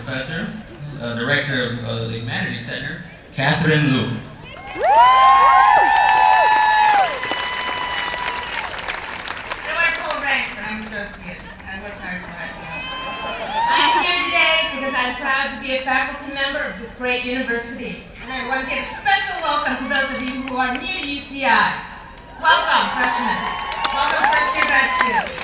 Professor, Director of the Humanities Center, Catherine Liu. I'm associate. I work hard for it. I'm here today because I'm proud to be a faculty member of this great university. And I want to give a special welcome to those of you who are new to UCI. Welcome, freshmen. Welcome, first-year grad students.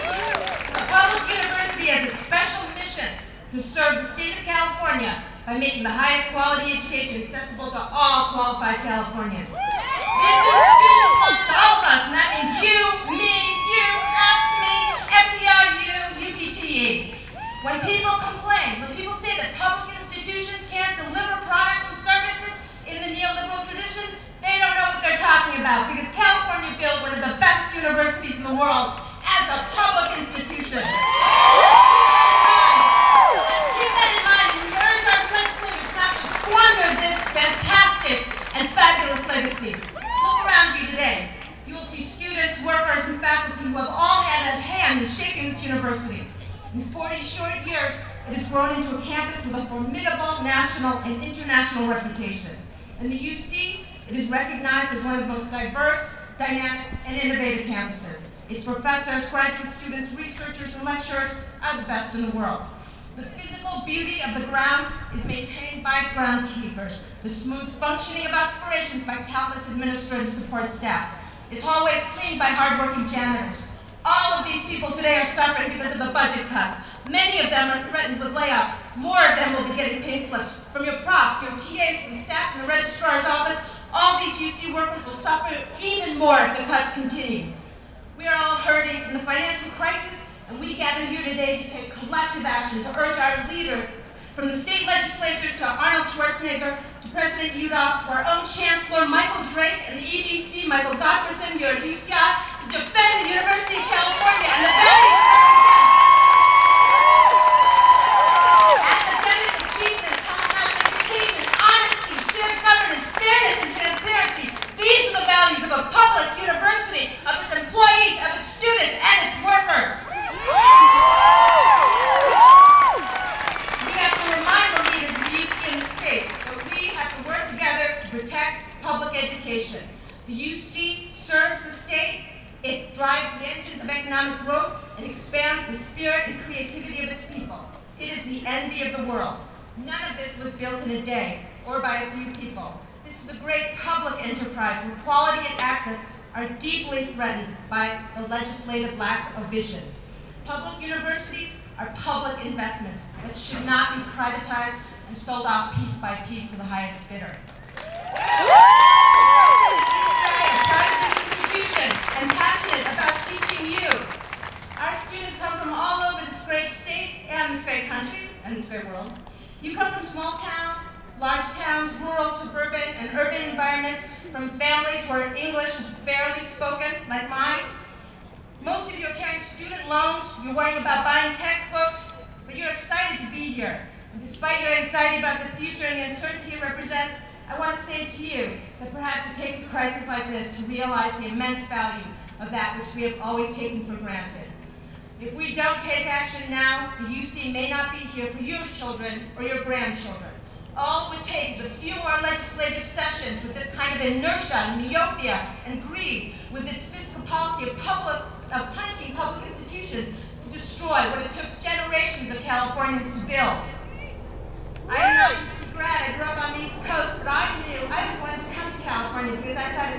A public university has a special mission to serve the state of California by making the highest quality education accessible to all qualified Californians. This institution belongs to all of us, and that means you, me, you, us, me, SEIU, UPTE. When people complain, when people say that public institutions can't deliver products and services in the neoliberal tradition, they don't know what they're talking about, because California built one of the best universities in the world as a public institution. Let's keep that in mind and urge our legislators not to squander this fantastic and fabulous legacy. Look around you today. You will see students, workers, and faculty who have all had a hand in shaping this university. In 40 short years, it has grown into a campus with a formidable national and international reputation. In the UC, it is recognized as one of the most diverse, dynamic, and innovative campuses. Its professors, graduate students, researchers, and lecturers are the best in the world. The physical beauty of the grounds is maintained by its groundskeepers, the smooth functioning of operations by countless administrative support staff. Its hallways cleaned by hardworking janitors. All of these people today are suffering because of the budget cuts. Many of them are threatened with layoffs. More of them will be getting pay slips. From your profs, your TAs, the staff in the registrar's office, all these UC workers will suffer even more if the cuts continue. We are all hurting from the financial crisis, and we gather here today to take collective action to urge our leaders, from the state legislatures to Arnold Schwarzenegger, to President Udall, to our own Chancellor Michael Drake, and the EBC Michael Gottfredson here at UCI, to defend the University of California and the values it represents. Academic achievement, comprehensive education, honesty, shared governance, fairness, and transparency. These are the values of a public university, of its employees, of its students, and its workers. We have to remind the leaders of the UC and the state that we have to work together to protect public education. The UC serves the state. It drives the engines of economic growth and expands the spirit and creativity of its people. It is the envy of the world. None of this was built in a day or by a few people. This is a great public enterprise, and quality and access are deeply threatened by the legislative lack of vision. Public universities are public investments that should not be privatized and sold off piece by piece to the highest bidder. And passionate about teaching you. Our students come from all over this great state and this great country and this great world. You come from small towns, large towns, rural, suburban, and urban environments, from families where English is barely spoken, like mine. Most of you are carrying student loans, you're worrying about buying textbooks, but you're excited to be here. And despite your anxiety about the future and the uncertainty it represents, I want to say to you that perhaps it takes a crisis like this to realize the immense value of that which we have always taken for granted. If we don't take action now, the UC may not be here for your children or your grandchildren. All it would take is a few more legislative sessions with this kind of inertia, myopia, and greed, with its fiscal policy of punishing public institutions to destroy what it took generations of Californians to build. I am not a UC grad. I grew up on the East Coast, but I knew I just wanted to come to California because I thought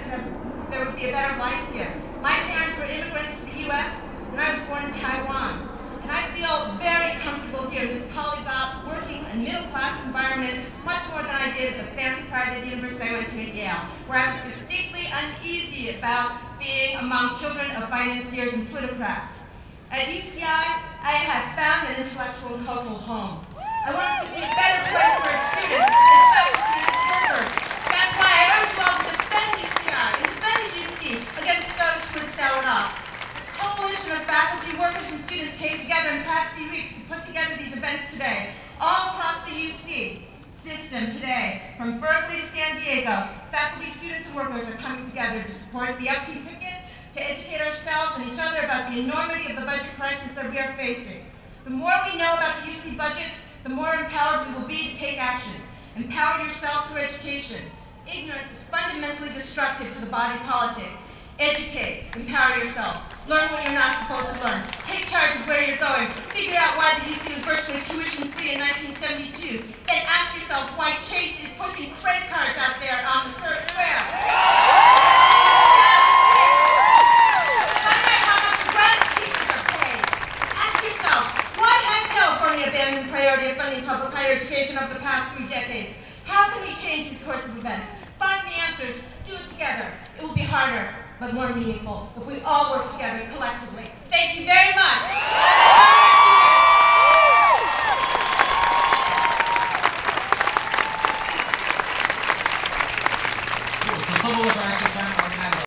there would be a better life here. My parents were immigrants to the U.S., and I was born in Taiwan. And I feel very comfortable here in this polyglot, working and middle-class environment, much more than I did at the fancy private university I went to at Yale, where I was distinctly uneasy about being among children of financiers and plutocrats. At UCI, I have found an intellectual and cultural home. I want it to be a better place for its students, its faculty, and its workers. That's why I urge you all to defend UCI and defend the UC against those who would sell it off. A coalition of faculty, workers, and students came together in the past few weeks to put together these events today. All across the UC system today, from Berkeley to San Diego, faculty, students, and workers are coming together to support the upteam picket, to educate ourselves and each other about the enormity of the budget crisis that we are facing. The more we know about the UC budget, the more empowered we will be to take action. Empower yourselves through education. Ignorance is fundamentally destructive to the body politic. Educate, empower yourselves. Learn what you're not supposed to learn. Take charge of where you're going. Figure out why the UC was virtually tuition-free in 1972. Then ask yourselves why Chase is pushing credit cards out there on the square. Find out how much groundskeepers are paid. Ask yourself, why has California abandoned the priority of funding public higher education over the past 3 decades? How can we change this course of events? Find the answers. Do it together. It will be harder, but more meaningful if we all work together collectively. Thank you very much.